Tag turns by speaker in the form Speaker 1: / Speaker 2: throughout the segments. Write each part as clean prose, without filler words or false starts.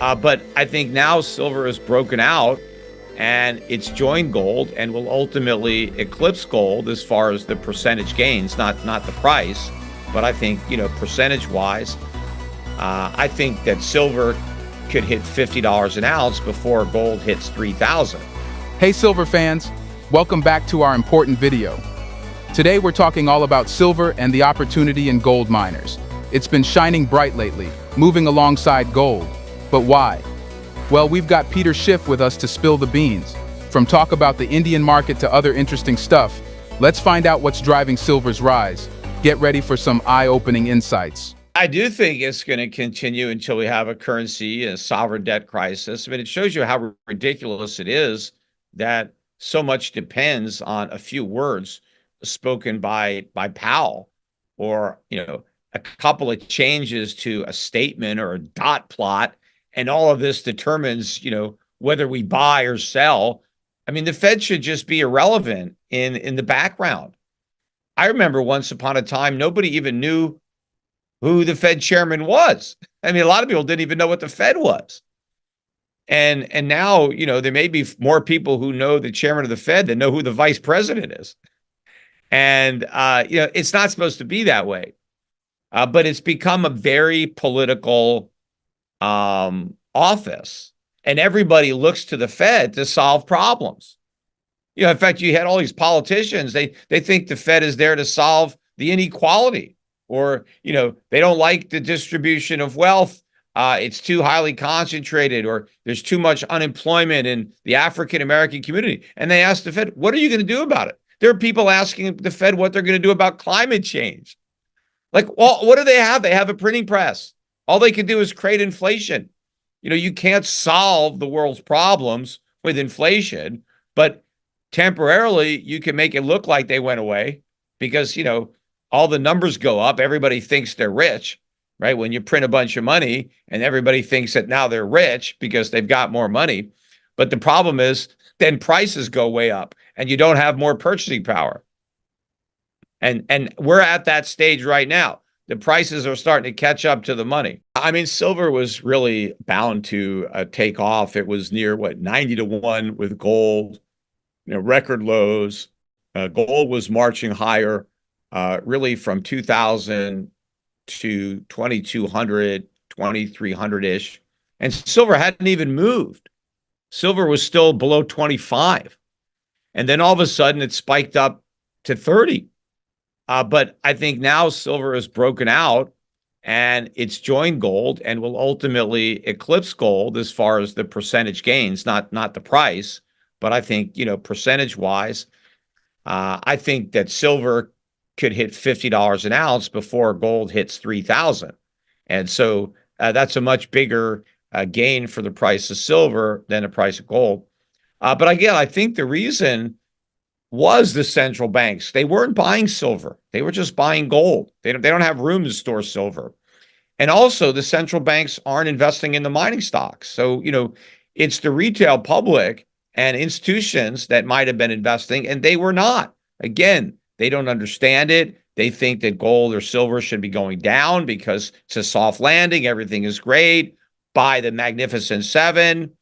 Speaker 1: But I think now silver is broken out and it's joined gold and will ultimately eclipse gold as far as the percentage gains, not the price. But I think, percentage wise, I think that silver could hit $50 an ounce before gold hits 3,000.
Speaker 2: Hey silver fans, welcome back to our important video. Today we're talking all about silver and the opportunity in gold miners. It's been shining bright lately, moving alongside gold. But why? Well, we've got Peter Schiff with us to spill the beans. From talk about the Indian market to other interesting stuff, let's find out what's driving silver's rise. Get ready for some eye-opening insights.
Speaker 1: I do think it's going to continue until we have a currency, a sovereign debt crisis. I mean, it shows you how ridiculous it is that so much depends on a few words spoken by Powell, or a couple of changes to a statement or a dot plot, and all of this determines whether we buy or sell. I mean, the Fed should just be irrelevant in the background. I remember once upon a time nobody even knew who the Fed chairman was. I mean, a lot of people didn't even know what the Fed was. And now, there may be more people who know the chairman of the Fed than know who the vice president is. And, it's not supposed to be that way. But it's become a very political office. And everybody looks to the Fed to solve problems. In fact, you had all these politicians, they think the Fed is there to solve the inequality, or, they don't like the distribution of wealth. It's too highly concentrated, or there's too much unemployment in the African-American community. And they ask the Fed, what are you going to do about it? There are people asking the Fed what they're going to do about climate change. Like, well, what do they have? They have a printing press. All they can do is create inflation. You can't solve the world's problems with inflation, but temporarily you can make it look like they went away because, all the numbers go up. Everybody thinks they're rich, right? When you print a bunch of money and everybody thinks that now they're rich because they've got more money. But the problem is then prices go way up and you don't have more purchasing power. And we're at that stage right now. The prices are starting to catch up to the money. I mean, silver was really bound to take off. It was near 90 to 1 with gold, record lows. Gold was marching higher, really from 2000 to 2200, 2300-ish. And silver hadn't even moved. Silver was still below 25. And then all of a sudden it spiked up to 30. But I think now silver is broken out and it's joined gold and will ultimately eclipse gold as far as the percentage gains, not the price. But I think, percentage wise, I think that silver could hit $50 an ounce before gold hits 3,000. And so that's a much bigger gain for the price of silver than the price of gold. But again, I think the reason was the central banks. They weren't buying silver. They were just buying gold. They don't have room to store silver. And also the central banks aren't investing in the mining stocks. So, it's the retail public and institutions that might have been investing, and they were not. Again, they don't understand it. They think that gold or silver should be going down because it's a soft landing. Everything is great. Buy the Magnificent Seven.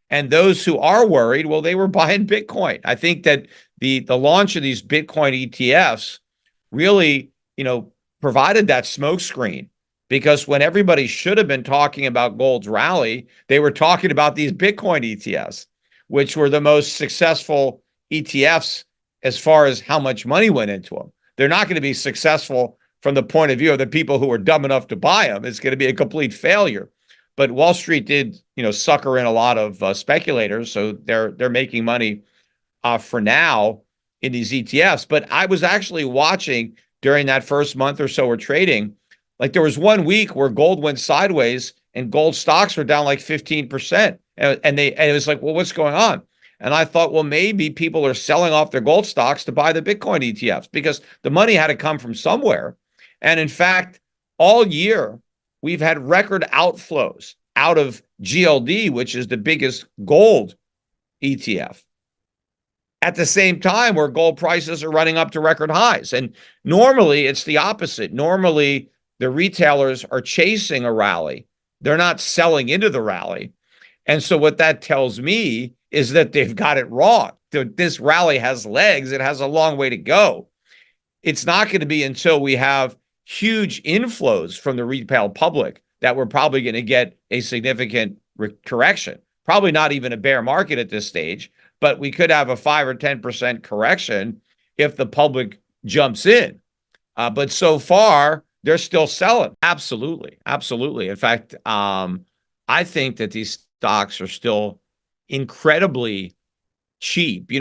Speaker 1: And those who are worried, well, they were buying Bitcoin. I think that the launch of these Bitcoin ETFs really, provided that smokescreen, because when everybody should have been talking about gold's rally, they were talking about these Bitcoin ETFs, which were the most successful ETFs as far as how much money went into them. They're not going to be successful from the point of view of the people who were dumb enough to buy them. It's going to be a complete failure. But Wall Street did, sucker in a lot of speculators, so they're making money for now in these ETFs. But I was actually watching during that first month or so we're trading, like there was 1 week where gold went sideways and gold stocks were down like 15%. And it was like, well, what's going on? And I thought, well, maybe people are selling off their gold stocks to buy the Bitcoin ETFs because the money had to come from somewhere. And in fact, all year, we've had record outflows out of GLD, which is the biggest gold ETF, at the same time where gold prices are running up to record highs. And normally it's the opposite. Normally the retailers are chasing a rally. They're not selling into the rally. And so what that tells me is that they've got it wrong. This rally has legs. It has a long way to go. It's not going to be until we have huge inflows from the retail public that we're probably going to get a significant correction. Probably not even a bear market at this stage, but we could have a 5 or 10% correction if the public jumps in. But so far, they're still selling. Absolutely. Absolutely. In fact, I think that these stocks are still incredibly cheap.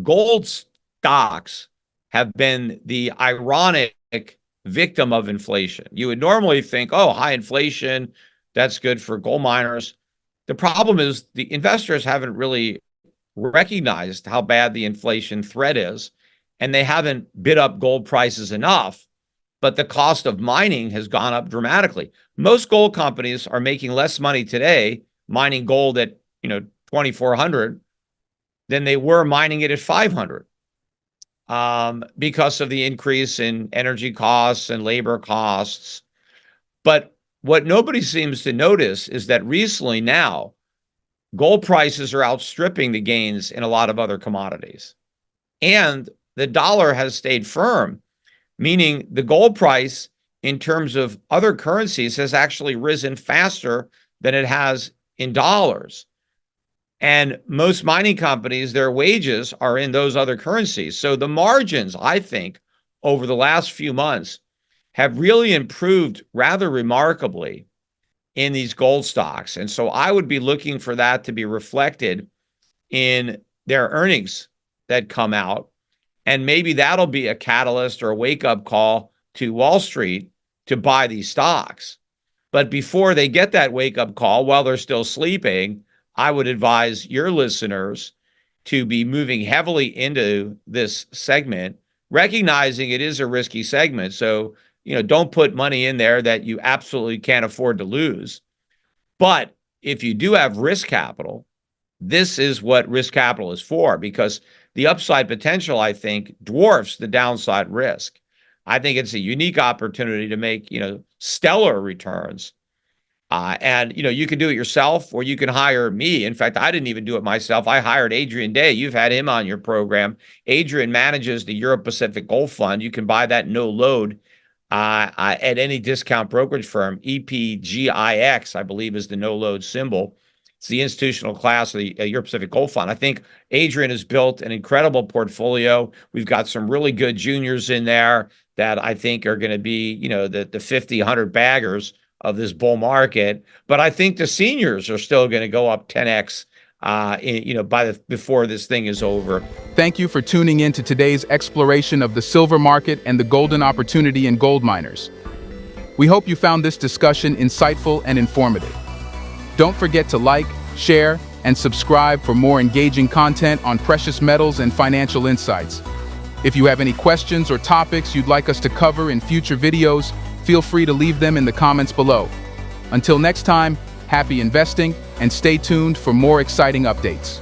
Speaker 1: Gold stocks have been the ironic victim of inflation. You would normally think, oh, high inflation, that's good for gold miners. The problem is the investors haven't really recognized how bad the inflation threat is, and they haven't bid up gold prices enough. But the cost of mining has gone up dramatically. Most gold companies are making less money today mining gold at 2,400 than they were mining it at 500 because of the increase in energy costs and labor costs. But what nobody seems to notice is that recently now, gold prices are outstripping the gains in a lot of other commodities. And the dollar has stayed firm, meaning the gold price in terms of other currencies has actually risen faster than it has in dollars. And most mining companies, their wages are in those other currencies. So the margins, I think, over the last few months have really improved rather remarkably in these gold stocks. And so I would be looking for that to be reflected in their earnings that come out. And maybe that'll be a catalyst or a wake-up call to Wall Street to buy these stocks. But before they get that wake-up call while they're still sleeping, I would advise your listeners to be moving heavily into this segment, recognizing it is a risky segment. So, don't put money in there that you absolutely can't afford to lose. But if you do have risk capital, this is what risk capital is for, because the upside potential, I think, dwarfs the downside risk. I think it's a unique opportunity to make, stellar returns. And you can do it yourself, or you can hire me. In fact, I didn't even do it myself. I hired Adrian Day. You've had him on your program. Adrian manages the Europe Pacific Gold Fund. You can buy that no load at any discount brokerage firm. EPGIX, I believe, is the no load symbol. It's the institutional class of the Europe Pacific Gold Fund. I think Adrian has built an incredible portfolio. We've got some really good juniors in there that I think are going to be, the 50, 100 baggers of this bull market. But I think the seniors are still going to go up 10x, before this thing is over.
Speaker 2: Thank you for tuning in to today's exploration of the silver market and the golden opportunity in gold miners. We hope you found this discussion insightful and informative. Don't forget to like, share, and subscribe for more engaging content on precious metals and financial insights. If you have any questions or topics you'd like us to cover in future videos, feel free to leave them in the comments below. Until next time, happy investing and stay tuned for more exciting updates.